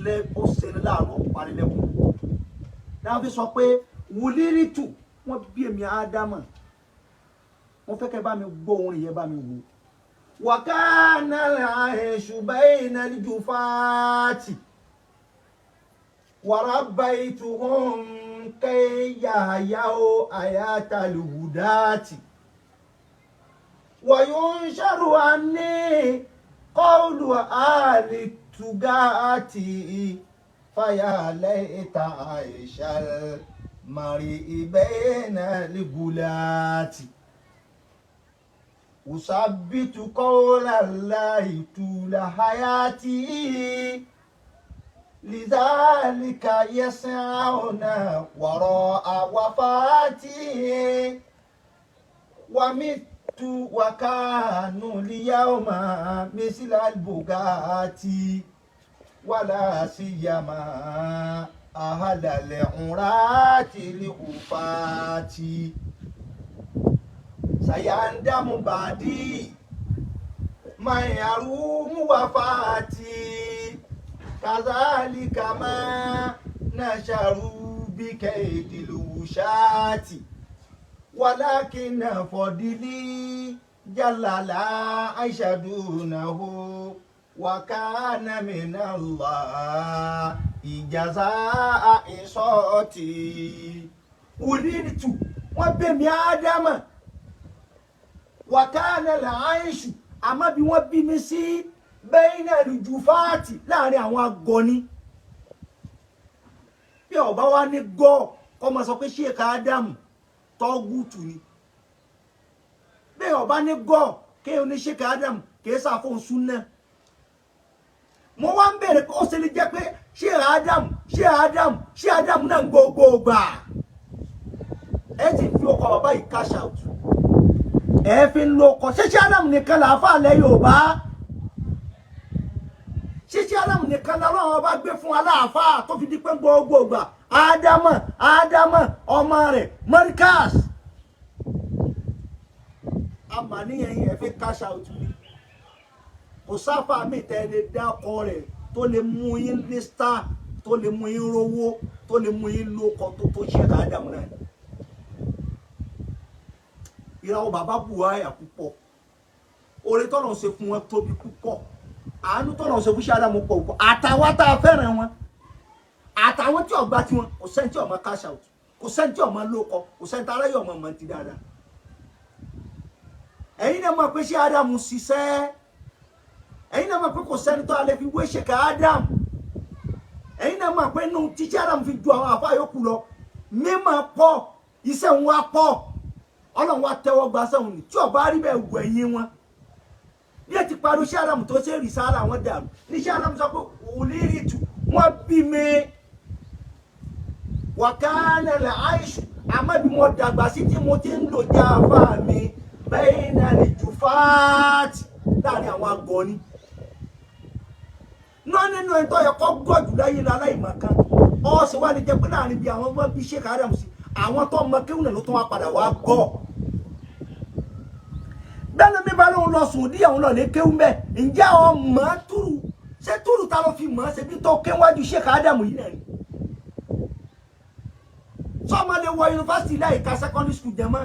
le ó ṣe láàárọ̀ parí lẹ́kùn náà fi sọ pé wùlírìtù wọ́n bí èmi Ádámà wọ́n fẹ́ kẹ́ bá mi gbọ́ orin yẹn bá mi wò وكان العيش بين الجفاة وربيتهم كي يحيوا حياة الهداة وينشر عني قول أهل التقاة فيا ليت عيش المرء بين الغلاة أثبت قول الله طول حياتي لذلك يسعون وراء وفاتي ومت وكانوا اليوم مثل البغاة ولا سيما أهل العراة الأفات سيندم بعدي ما يروم وفاتي كذلك ما نشروا بكيد الوشاة ولكن فضلي جل لا أشهدونه وكان من الله جزاء إصاتي ولدت وبم آدم وكان العيش أما بوبي مسي بين الجفات لا àwọn agoni bí ó bá wà ní go kó má sọ pé Sheikh Adam tọ́gùtù ni bí ó bá ní go ke oni Sheikh Adam ke sa fún sunna mo wá ń bẹ̀rẹ̀ pé ó ṣe lè jẹ́ pé Sheikh Adam náà gbogbo gbà ẹ ti fi ọkọ̀ bàbá yìí cash out ẹ fi lo ko Sheikh Adam nìkan la fa le Yorùbá Sheikh Adam nìkan la Ọlọ́run bá gbé fún aláàfáà tó fi di pé gbogbo gbà Ádámà ọmọ rẹ̀ Markaz amaniyan ẹ fi cash out ni kò sáfà mi tẹ̀lé dákọ rẹ̀ tó lè mú yín ní star tó lè mú yín rówó tó lè mú yín lóko tó Sheikh Adam náà ìràwọ̀ bàbá buhaya púpọ̀ oore tọ́lọ̀ ṣe fún wọn tóbi púpọ̀ àánú tọ́lọ̀ ṣe fún Sheikh Adam púpọ̀ àtàwọn tá a fẹ́ràn wọn àtàwọn tí ọgbà tí wọn kò sẹ́ni tí ọmọ cash out kò sẹ́ni tí ọmọ lóko kò sẹ́ni tí aráyé ọmọ mọ̀ ti dáadáa ẹ̀yin náà mọ̀ pé Sheikh Adam ṣiṣẹ́ ẹ̀yin náà mọ̀ pé kò sẹ́ni tó alẹ́ fi wé Sheikh Adam ẹ̀yin náà mọ̀ pé nù tí Sheikh Adam fi ju àwọn àfáà yòókù lọ mímọ̀ pọ̀ iṣẹ́ wọn wá pọ̀ Ọlọ́run wá tẹ́wọ́ gba sẹ́wọ̀n ní tí ọba rí bẹ́ẹ̀ wù ẹ̀yìn wọn bí ẹ ti parí Sheikh Adam tó ṣe rìsáàlà wọn dàrú ní Sheikh Adam sọ pé òlírìtù wọn bí mi wàkánà lẹ àìṣù àmọ́ bí mo dàgbà sí tí mo ti ń lò já àfáà mi bẹ́ẹ̀ náà lè jù fáàtì láàrin àwọn agọ́ni náà nínú ẹni tó yẹ kó gọ́jù láyé láláìmọ̀ kan ọ́ sì wá lè jẹ́ pé láàrin bí àwọn ọmọ bí Sheikh Adam sí àwọn tó mọ kéwù náà ló tún wá padà wá gọ́ bẹ́ẹ̀ mi bá lóun lọ sùn díẹ̀ òun lọ lè kéwù mẹ́ ǹjẹ́ ọmọ túrù ṣé túrù ta ló fi mọ̀ ṣe bí tó kéwájú Sheikh Adam yìí náà ni sọ́mọ lè wọ yunifásitì láì ka secondary school jẹ́ mọ́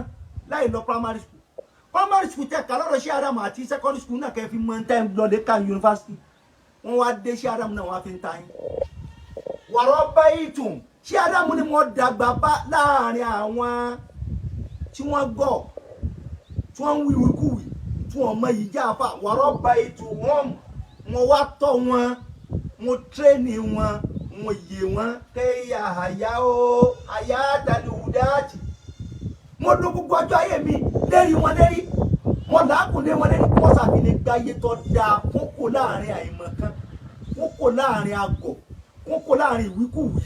láì lọ primary school tẹ̀ ká lọ́dọ̀ Sheikh Adam àti secondary school náà kẹ́ fi mọ́ time lọ́dẹ ká yunifásitì wọ́n wá dé Sheikh Adam náà wọ́n á fi ń ta yín wàrọ̀ báyìí tún Sheikh Adam ni mo dàgbà bá láàrin àwọn tí wọ́n gọ̀ tí wọ́n ń wíwíkúwì tí wọ́n mọ yìí jáfa wàrọ̀ báyìí tún wọ́n wá tọ́ wọn mo tírẹ́nì wọn mo yè wọn kẹ́yà àyà ó àyà dàlúdáàtì mo lò gbogbo ọjọ́ ayé mi lérí wọn lérí mo làákùn lé wọn lérí wọ́n sàbí lè gbáyé tó dáa fún kò láàrin àìmọ̀kan fún kò láàrin àgọ̀ fún kò láàrin ìwíkúwì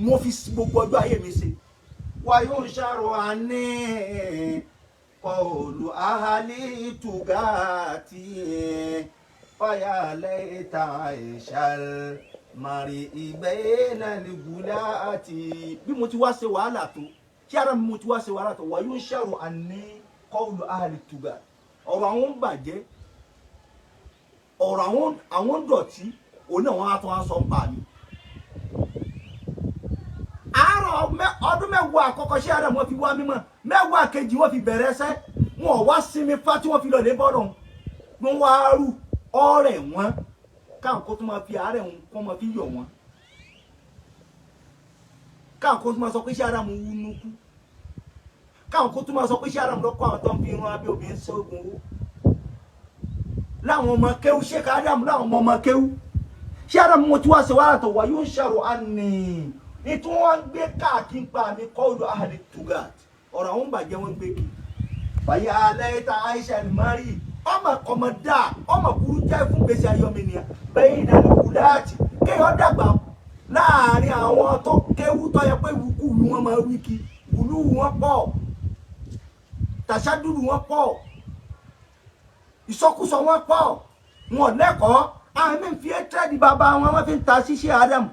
mo fi gbogbo ọjọ́ ayé mi ṣe wa yóò ṣàrò àní qawlu ahli tugati faya laita ishal mari ibayna ligulati bí mo ti wá ṣe wàhálà tó kí ara mi mo ti wá ṣe wàhálà tó wa yóò ṣàrò àní qawlu ahli tugati ọ̀rọ̀ àwọn bàjẹ́ ọ̀rọ̀ àwọn dọ̀tí òun náà wọ́n á tún á sọ ń pa mi ọdún mẹ́wàá àkọ́kọ́ ṣé Adam wọ́n fi wá mímọ́ mẹ́wàá kejì wọ́n fi bẹ̀rẹ̀ ẹsẹ̀ wọn ò wá sinmi fá tí wọ́n fi lọ lé bọ́dọ̀ wọn wá rú ọ̀rẹ́ wọn káwọn kó tó máa fi àárẹ̀ wọn kó máa fi yọ̀ wọn káwọn kó tó máa sọ pé ṣé Adam wú nukú káwọn kó tó máa sọ pé ṣé Adam lọ́kọ́ àwọn tó ń fi irun abẹ́ obìnrin sóògùn owó láwọn ọmọ kéwú Sheikh Adam láwọn ọmọ kéwú ṣé Adam mo ti wá ṣe wàhálà tó wá yóò ṣàrò àní nítorí wọn gbé káàkiri pa mi kọ́ọ̀dù ahadi tugat ọ̀rọ̀ àwọn bàjẹ́ wọn gbé kí fàyà alẹ́ ta Aisha mari ọmọ kọmọdà ọmọ burú jẹ́ fún gbèsè ayọ́mìnira bẹ́ẹ̀ ìdánilùkù láti kéèyàn dàgbà láàrin àwọn tó kéwú tó yẹ pé wùkú wọn máa wí kí wùlú wọn pọ̀ tàṣádùrù wọn pọ̀ ìsọkúsọ wọn pọ̀ wọn lẹ́kọ̀ọ́ àwọn mi fi ẹ́tẹ́ẹ̀dì bàbá wọn fi ń ta sí Sheikh Adam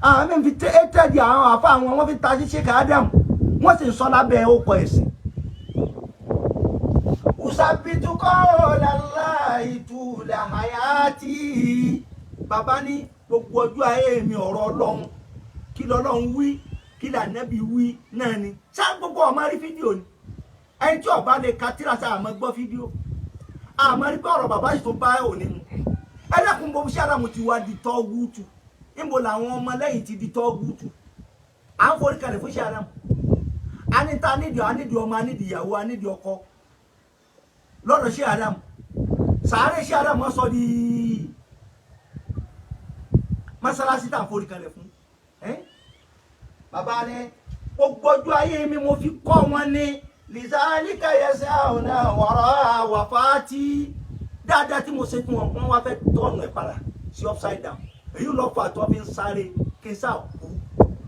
àwọn mi fi ẹ́tẹ́ẹ̀dì àwọn àfa wọn fi ń ta sí Sheikh Adam wọ́n sì ń sọ lábẹ́ ọkọ̀ ẹ̀sìn. Usabitukọ́ lálàyé tula hayati bàbá ní gbogbo ọjọ́ ayé mi ọ̀rọ̀ Ọlọ́run kí lọ́lọ́run wí kí lànàbí wí náà ni ṣá gbogbo ọmọ rí fídíò ni ẹni tí ọba lè ka tíra sáà àmọ́ gbọ́ fídíò àmọ́ rí pé ọ̀rọ̀ bàbá yìí tó bá òní mu ẹlẹ́kùn bó ṣe Adam ti wá di tọ́gùtù níbo làwọn ọmọ lẹ́yìn ti di tọ́gùtù à ń forí kalẹ̀ fún Sheikh Adam anita anídìí ọmọ anídìí ìyàwó anídìí ọkọ lọ́dọ̀ Sheikh Adam sàárè Sheikh Adam wọ́n sọ di mọ́sálásí tá à ń forí kalẹ̀ fún bàbá ni gbogbo ọjọ́ ayé mi mo fi kọ́ wọn ní lizalika yas'auna wara wafati dáadáa tí mo ṣe fún wọn wọ́n wá fẹ́ tọ́nù ẹ̀ padà sí upside down èyí lọ fà tó fi ń sáré kí n sá kú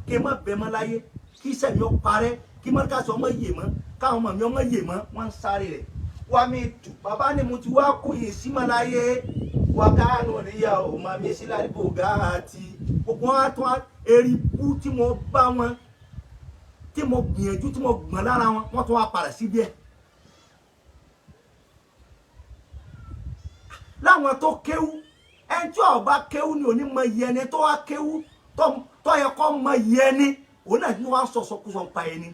kí n má bẹ mọ́ láyé kí sẹ́mi ó parẹ́ kí mọ́ríkàsí ọmọ yè mọ́ káwọn ọmọ mi ọmọ yè mọ́ wọ́n ń sáré rẹ̀ wá mi tù bàbá ni mo ti wá kú yìí sí mọ́ láyé wá káànù níyàwó máa mi sí láti bò gáàtì gbogbo wọn á tún eribu tí mo bá wọn tí mo gbìyànjú tí mo gbọ̀n lára wọn wọ́n tún wá padà síbi ẹ̀. láwọn tó kéwú ẹni tí ọba kéwú ni òní mọ iye ẹni tó wá kéwú tó yẹ kó mọ iye ẹni òun náà ní wàá sọsọkúsọ pa ẹni.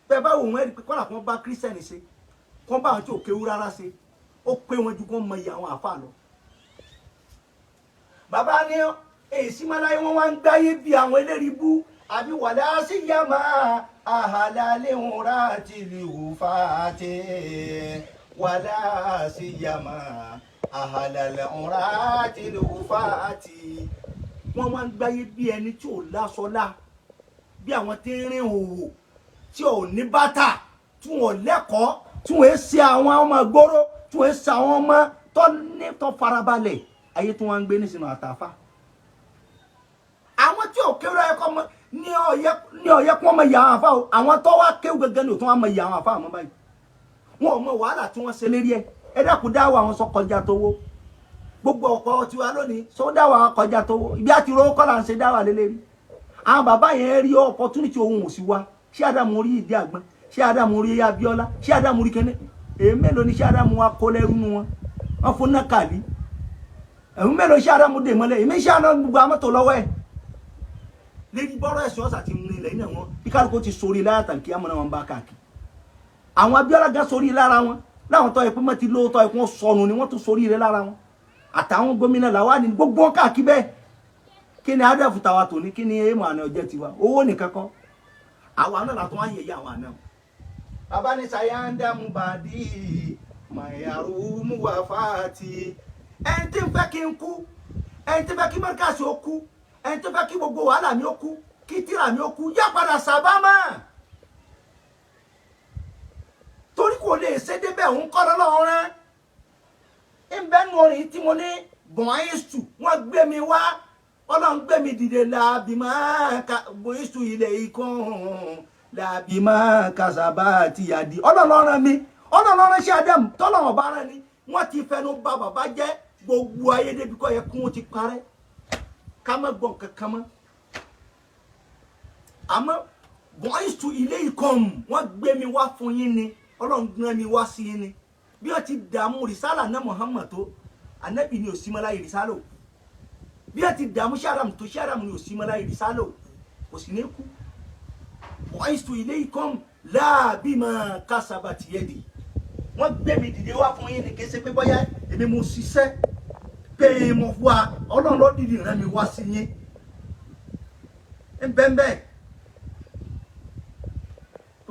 bẹ́ẹ̀ bá wò wọ́n ẹni pé kọ́nà kan bá kírísítẹ́nì ṣe kó bá àwọn tí ò kéwú rárá ṣe ó pé wọn ju kó mọ iye àwọn àfa lọ. bàbá ní èsì máláyé wọn wá ń gbáyé bí àwọn eléri bú àbí wàlá sí yàmá àhàlálẹ̀ òǹrà àti ìlúfà àti wàlá sí yàmá àhàlálẹ̀ òǹrà àti ìlúfà àti. wọ́n wá ń gbáyé bí ẹni tí ò lásọlá bí àwọn tí ń rìn òwò tí ò ní bàtà tí wọ́n lẹ́kọ̀ọ́ tí wọ́n ṣe àwọn ọmọ gbòòrò tí wọ́n ṣe àwọn ọmọ tó farabalẹ̀ ayé tí wọ́n ń gbé nísìnyí àtàfà. àwọn tí ò kéwú ẹ̀kọ́ mọ́ ní ọ̀yẹ́ kí wọ́n mọ ìyá àwọn àfa o àwọn tó wá kéwú gẹ́gẹ́ ní òtún wọn mọ ìyá àwọn àfa àmọ́ báyìí wọn ò mọ wàhálà tí wọ́n ṣe lérí ẹ̀ ẹ dákun dáwọ́ àwọn sọ kọjá tówó gbogbo ọ̀pọ̀ tiwa lónìí sọ dáwọ́ àwọn kọjá tówó ibi àti rówó kọ́ là ń ṣe dáwà lélẹ́rí àwọn bàbá yẹn rí opportunity ohun òsì wa Sheikh Adam rí ìdí àgbọn Sheikh Adam rí Abíọ́lá Sheikh Adam rí kẹ́nẹ́ èyí mélòó ni Sheikh Adam wa kó lẹ́rú nu wọn wọn fún náà kàlí èyí mélòó Sheikh Adam dè mọ́lẹ̀ èmi Sheikh Adam gbogbo amọ́tò lọ́wọ́ ẹ̀ lẹ́yìn bọ́rọ̀ ẹ̀sìn ọ̀sà ti rìn lẹ́yìn náà wọn bí kálukú ti sórí láyàtàn kí amọ̀ náà wọn bá káàkiri àwọn Abíọ́lá gan sórí lára wọn láwọn tọ́ ẹ pé mọ́ ti lóòótọ́ ẹ kún sọnù ni wọ́n tún sórí rẹ lára wọn àtàwọn gómìnà làwọn ní gbogbo káàkiri bẹ́ẹ̀ kí ni adé fùtàwà tòní kí ni èèmọ̀ àná ọjọ́ tiwa owó nìkan kọ́ àwọn àná làtọ́ wá yẹ̀yẹ́ àwọn àná. bàbá ní sayanda mubadi mayaru muwafati ẹni tí ń fẹ́ kí n kú ẹni tí ń fẹ́ kí mọ́ríkàsì ó kú ẹni tó fẹ́ kí gbogbo wàhálà mi ó kú kí tírà mi ó kú yá padà sábàmà torí kò lè ṣe débẹ̀ òun kọ́ lọ́wọ́ rán ìbẹ́nu orin tí mo ní bọ̀ọ́yìsù wọ́n gbé mi wá ọlọ́run gbé mi dìde làbìmọ́ bọ̀ọ́yìsù ilẹ̀ ikán làbìmọ́ kàṣàbà àti yàdí ọlọ́run mi ọlọ́run Sheikh Adam tọ́lọ́run bá rán ni wọ́n ti fẹnu bà bàbá jẹ́ gbogbo ayé débi kọ́ yẹ kún ó ti parẹ́ ká má gbọ́n kankan mọ́ àmọ́ bọ̀ọ́yìsù ilé ikán wọ́n gbé mi wá fún yín ni ọlọ́run gbé mi wá sí yín ni bí wọ́n ti dààmú rìsálà náà Muhammad tó anabi ni òsínmọ́láyé rìsálà bí wọ́n ti dààmú Sheikh Adam tó Sheikh Adam ni òsínmọ́láyé rìsálà kò sì ní kú bu'istu ilaykum la bima kasabat yadi wọ́n gbé mi dìde wá fún yín ní kí n ṣe pé bóyá èmi mo ṣiṣẹ́ pé mo wá Ọlọ́run ló dìde rán mi wá sí yín bẹ́ẹ̀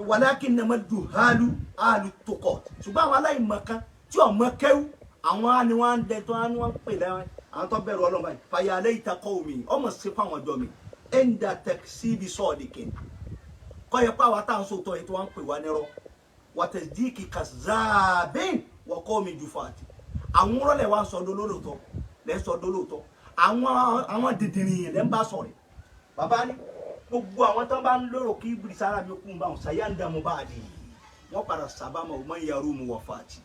walakinnama duhalu ahlu tuqat ṣùgbọ́n àwọn aláìmọ̀kan tí ọmọ kẹ́wù àwọn ni wọ́n ń dẹ tó wọ́n ń pè lẹ́wọ̀n àwọn tó bẹ̀rù Ọlọ́run báyìí faya layta qawmi ọmọ sí fáwọn ọjọ́ mi ẹ̀ńdà taksibi sadiqin kọ́ yẹ pé àwọn táwọn sòtọ́ yìí tó wọ́n ń pè wá nírọ́ wàtẹ̀sídìkì kazabin wa qawmi jufati àwọn rọ́lẹ̀ wa ń sọ dolóòótọ́ lẹ́ sọ dolóòótọ́ àwọn dìdìrín yẹn lẹ́ ń bá sọ̀rọ̀ bàbá ní gbogbo àwọn tó bá ń lérò kí ibùdó sára mi kún bá wọn ṣàyà ń dààmú bá a di wọn padà sábàmọ ọmọ ìyàrú mu wọ fàtì.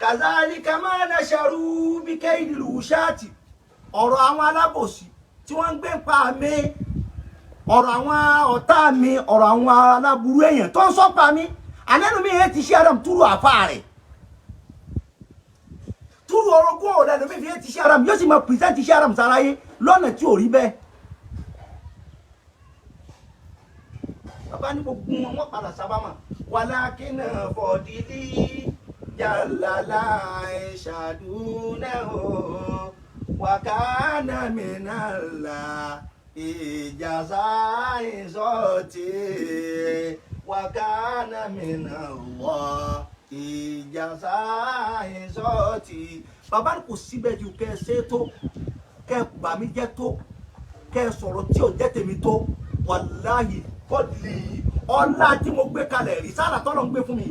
kazalika ma nasharu bí kaydil wushati ọ̀rọ̀ àwọn alábòsí tí wọ́n ń gbé pa mi ọ̀rọ̀ àwọn ọ̀tá mi ọ̀rọ̀ àwọn aláburú èèyàn tó ń sọ́pa mi ànẹ́nu mi yẹn ti ṣe Adam túrú àfa rẹ̀ túrú orogún ọ̀rẹ́ lómi fi yẹn ti ṣe Adam yóò sì máa pìrìsẹ́ǹtì ṣe Adam sáráyé lọ́nà tí ò rí bẹ́ẹ̀. bàbá ní gbogbo wọn padà sábàmà wàlákínà fọdílì jàlálà ìṣàdúnà o wàkánà mìnàlá ìjàsá ìsọtì wàkánà mìnàlá ìjàsá ìsọtì. bàbá ní kò síbẹ̀ ju kẹ́ ẹ ṣe tó kẹ́ ẹ bà mí jẹ́ tó kẹ́ ẹ sọ̀rọ̀ tí ò jẹ́ tèmi tó wàláhì kọ́ọ̀lì ọlá tí mo gbé kalẹ̀ rí sára tọ́lọ̀ ń gbé fún mi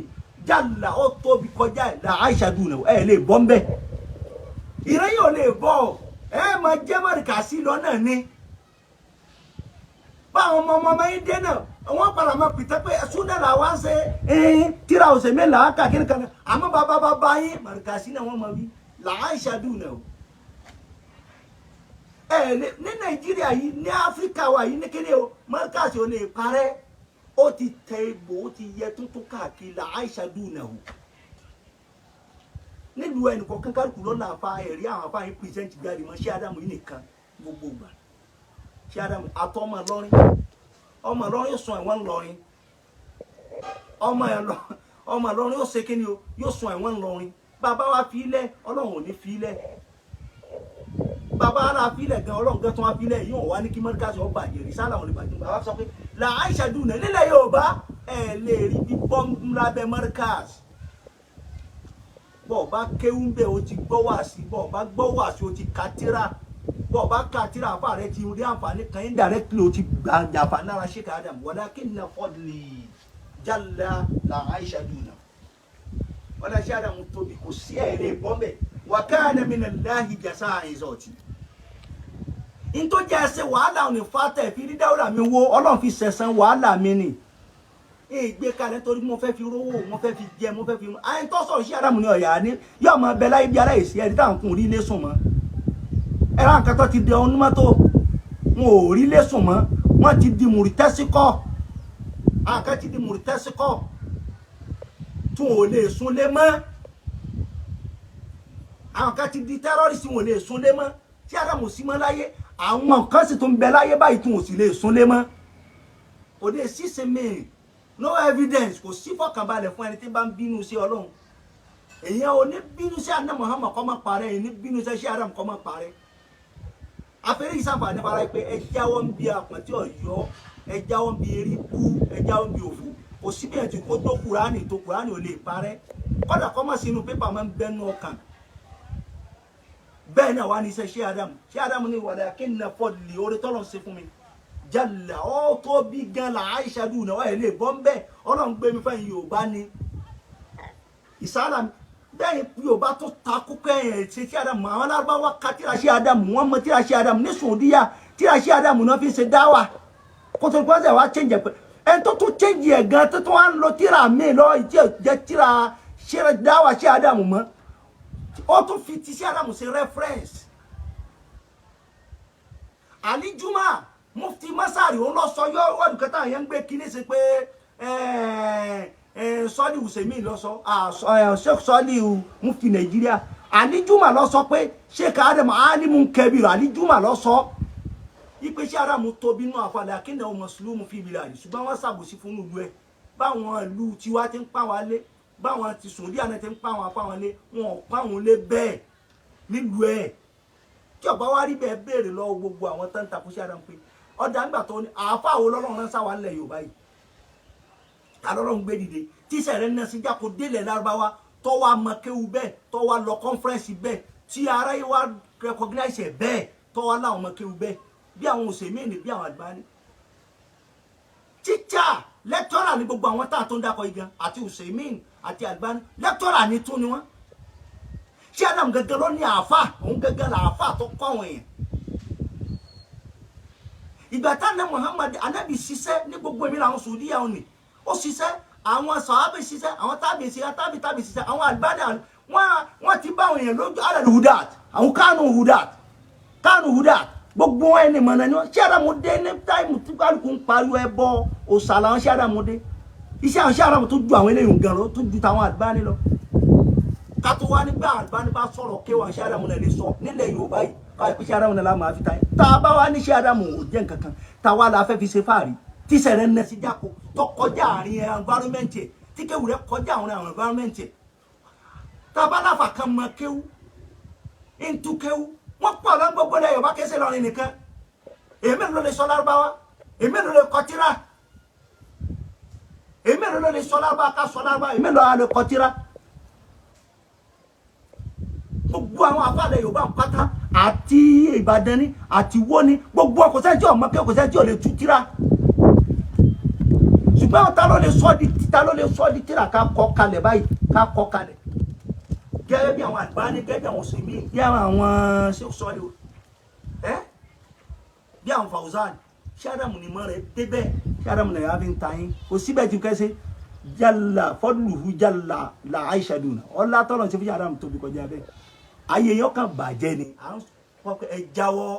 jàlá ó tóbi kọjá ẹ̀dá Aisha dùn ẹ̀ lè bọ́ ń bẹ̀ ìrẹ́yìn ò lè bọ́ ẹ máa jẹ́ mọ̀rìkà sí lọ́nà ni báwọn ọmọ yín dé náà wọ́n padà máa pìtẹ́ pé súnà làwọn ṣe tíra ọ̀sẹ̀ mélòó kàkiri kan àmọ́ bàbá yín mọ̀rìkà sí náà wọ́n máa wí là Aisha dùn náà ní Nàìjíríà yìí ní Áfíríkà wa yìí ní kíni o mọ́kàsí ò lè parẹ́ ó ti tẹ egbò ó ti yẹ tuntun káàkiri la Aisha dùnà o nílùú ẹnìkan kankanku lọ́nà àfa ẹ̀rí àwọn afá yín pírẹsẹ̀ntì jáde mọ́ ṣé Ádámù yìí nìkan gbogbo gbà ṣé Ádámù àtọ́ ọmọ lọ́rin yóò sùn ẹ̀wọ̀n lọ́rin ọmọ lọ́rin yóò ṣe kíni o yóò sùn ẹ̀wọ̀n lọ́rin bàbá wa fi ilẹ̀ Ọlọ́run ò ní fi ilẹ̀ bàbá ara filẹ̀ gan Ọlọ́run gan tó wá filẹ̀ yóò wá ní kí mọ́ríkàsì ọba àjẹrí sálà wọn lè bàjẹ́ bàbá sọ pé là Aisha dùnà nílẹ̀ Yorùbá ẹ̀ lè rí bí bọ́ǹbù lábẹ́ mọ́ríkàsì bọ́ọ̀ bá kéwú ń bẹ̀ o ti gbọ́ wá sí bọ́ọ̀ bá gbọ́ wá sí o ti kàtírà bọ́ọ̀ bá kàtírà àfa rẹ ti rí àǹfààní kan indirectly o ti gbàǹfà nára Sheikh Adam walakinna fadli jalla là Aisha dùnà wọ́n lọ Sheikh Adam tóbi kò sí ẹ̀rẹ́ bọ́m̀bẹ̀ wa kana minallahi jasa'in zati in tó jẹ́ ṣe wàhálà òní fàtẹ̀ fi rí dáwọ́là mi wo Ọlọ́run fi sẹ̀sán wàhálà mi ni gbé kalẹ̀ torí mo fẹ́ fi rówó mo fẹ́ fi jẹ mo fẹ́ fi àyìn tó sọ̀rọ̀ Sheikh Adam ní ọ̀yà ni yóò máa bẹ láyé bí aláìsí ẹni táwọn kùn rí lé sùn mọ́ ẹ̀rọ nǹkan tó ti dẹ ọ̀nù mọ́tò wọn ò rí lé sùn mọ́ wọ́n ti di mùrìtẹ́síkọ́ àǹkan ti di mùrìtẹ́síkọ́ tún ò lè sùn lé mọ́ àwọn kan ti di tẹ́rọ́rìsì wọn ò lè sùn lé mọ́ tí Ádámù sí mọ́ láyé àwọn kan sì tún bẹ láyé báyìí tún ò sì lè sùn lé mọ́ kò dé síse mẹ́rin no evidence kò sí fọkànbalẹ̀ fún ẹni tí bá ń bínú sí Ọlọ́run èèyàn ò ní bínú sí àná Muhammad kó má parẹ́ èyí ní bínú sí Sheikh Adam kó má parẹ́ afẹ́rẹ́ ìsànfàní fara pé ẹ jáwọ́ ń bí àpọ̀ntí Ọ̀yọ́ ẹ jáwọ́ ń bí erí kú ẹ jáwọ́ ń bí òfò kò sí bí ẹ̀ tí kò tó Kùránì ò lè parẹ́ kọ́dà kọ́ mọ̀ sínú pépà máa ń bẹ́nu ọkàn bẹ́ẹ̀ náà wà ní iṣẹ́ Sheikh Adam ní walakinna fadli orí tọ́lọ̀ ṣe fún mi jalla ó tó bí gan la Aisha dùnà ẹ̀ lè bọ́ ń bẹ́ẹ̀ Ọlọ́run gbé mi fẹ́yìn Yorùbá ni ìsáàlà bẹ́ẹ̀ Yorùbá tó takú kẹ́yìn ṣe Sheikh Adam àwọn Lárúbáwá ká tíra Sheikh Adam wọ́n mọ tíra Sheikh Adam ní Saudiya tíra Sheikh Adam náà fi ṣe dáwà kó tó gbọ́dọ̀ wá change ẹ̀ pé ẹni tó tún change ẹ̀ gan tó tún wá ń lo tíra mi lọ ìjẹ́ tíra dáwà Sheikh Adam mọ́ ó tún fi ti Sheikh Adam ṣe reference Ali Juma mufti Masari òun lọ sọ yọ wọ́n kẹta yẹn ń gbé kíní sí pé sọ́ọ̀lì Usemi lọ sọ Sheikh sọ́ọ̀lì mufti Nàìjíríà Ali Juma lọ sọ pé Sheikh Adam alimun kabir Ali Juma lọ sọ ipe ṣe aramu tóbi nínú àfàlẹ́ akínà ọmọ mùsùlùmí fi ìbílẹ̀ àdì ṣùgbọ́n wọ́n ṣàbòsí fún ìlú ẹ̀ báwọn ìlú tiwa ti ń pa wá lé báwọn ti sùn díà náà ti ń pa wọn apá wọn lé wọn ò pa wọn lé bẹ́ẹ̀ nílùú ẹ̀ tí ọba wa rí bẹ́ẹ̀ béèrè lọ́wọ́ gbogbo àwọn tó ń takú sí aramu pé ọjà ńgbà tó ní àáfà wo lọ́lọ́run náà sáwà ńlẹ̀ Yorùbá yìí ta lọ́lọ́run gbé dìde tíṣẹ̀ rẹ̀ náà sí jákò délẹ̀ Lárúbáwá tó wá mọ̀kéwu bẹ́ẹ̀ tó wá lọ kọ́nfẹ́rẹ́nsì bẹ́ẹ̀ tí ara yìí wá recognize ẹ̀ bẹ́ẹ̀ tó wá láwọn mọ̀kéwu bẹ́ẹ̀ bí àwọn òsèmíìnì bí àwọn Albani tíjà lẹ́tọ́rà ní gbogbo àwọn táà tó ń dákọ̀ igan àti òsèmíìnì àti Albani lẹ́tọ́rà ní tún ni wọ́n ṣé Adam gẹ́gẹ́ ló ní àáfà òun gẹ́gẹ́ là àáfà tó kọ́ àwọn èèyàn ìgbà táwọn Muhammad anabi ṣiṣẹ́ ní gbogbo èmi làwọn sòdíyà òní ó ṣiṣẹ́ àwọn sàhábà ṣiṣẹ́ àwọn tábì ṣiṣẹ́ tábì ṣiṣẹ́ àwọn Albani wọ́n ti bá àwọn èèyàn lójú alẹ́ hudat àwọn kánú hudat gbogbo wọn ẹni mọ̀nà ni wọ́n ṣé àdàmúdé ní táìmù tí kálukú ń pariwo ẹbọ òòṣà làwọn ṣé àdàmúdé iṣẹ́ àwọn ṣé àdàmú tó ju àwọn eléyìí gan lọ tó ju tàwọn Albani lọ kátó wá nígbà Albani bá sọ̀rọ̀ kéwàá ṣé àdàmú náà lè sọ nílẹ̀ Yorùbá yìí káyọ̀ ṣé àdàmú náà la máa fi táyé tá a bá wá ní ṣé àdàmú ò jẹ́ nǹkan kan tá a wá la fẹ́ fi ṣe fáàrí tí sẹ̀rẹ̀ ń nẹ́sí jáko tó kọjá àárín environment ẹ̀ tí kéwù rẹ̀ kọjá àwọn environment ẹ̀ tá a bá láfa kan mọ kéwù ń kéwù wọ́n pọ̀ lọ gbogbo lẹ Yorùbá kẹsẹ̀ lọrin nìkan èmi ló lè sọ Lárúbáwá èmi ló lè kọtíra èmi ló lè sọ Lárúbáwá ká sọ Lárúbáwá èmi ló lè kọtíra gbogbo àwọn afáàlẹ̀ Yorùbá pátá àti Ìbàdàn ni àti Wó ni gbogbo kò sẹ́jọ́ ọmọ kẹ́ kò sẹ́jọ́ lè tú tíra ṣùgbọ́n ta ló lè sọ di tíra ká kọ́ kalẹ̀ báyìí ká kọ́ kalẹ̀ gẹ́gẹ́ bí àwọn Albani gẹ́gẹ́ bí àwọn sèmí bí àwọn Sheikh Sulayman bí àwọn Fawzan ṣé Ádámù ni mọ́ rẹ̀ débẹ̀ ṣé Ádámù náà yà fi ń ta yín kò síbẹ̀ ju kẹ́sẹ́ jalla fadluhu jalla la aishaduna ọlá tọ́lọ̀ ṣe fi ṣe Ádámù tóbi kọjá bẹ́ẹ̀ ayé yọ kan bàjẹ́ ni à ń pọ̀ pé ẹ jáwọ́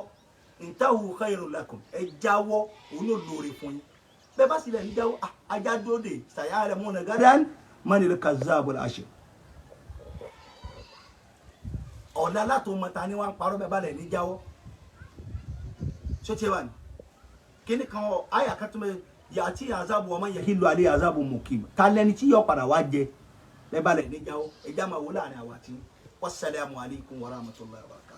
intahu khairun lakum ẹ jáwọ́ olólórí fún yín bẹ́ẹ̀ bá sì lẹ̀ ń jáwọ́ ajá dóde sayalamuna gadan manil kazzabul ashir ọ̀la látò mọ̀ta ni wọ́n parọ́ bẹ́ẹ̀ bá lẹ̀ ní jáwọ́ ṣó ti wà ní kíní kan àyà kan tó mẹ́ yàtí azabu ọmọ yẹ kí lo alẹ́ azabu mukim ta lẹni tí yọ padà wá jẹ bẹ́ẹ̀ bá lẹ̀ ní jáwọ́ ẹjá máa wò láàrin àwa tí wassalamu alaikum warahmatullahi wabarakatuh.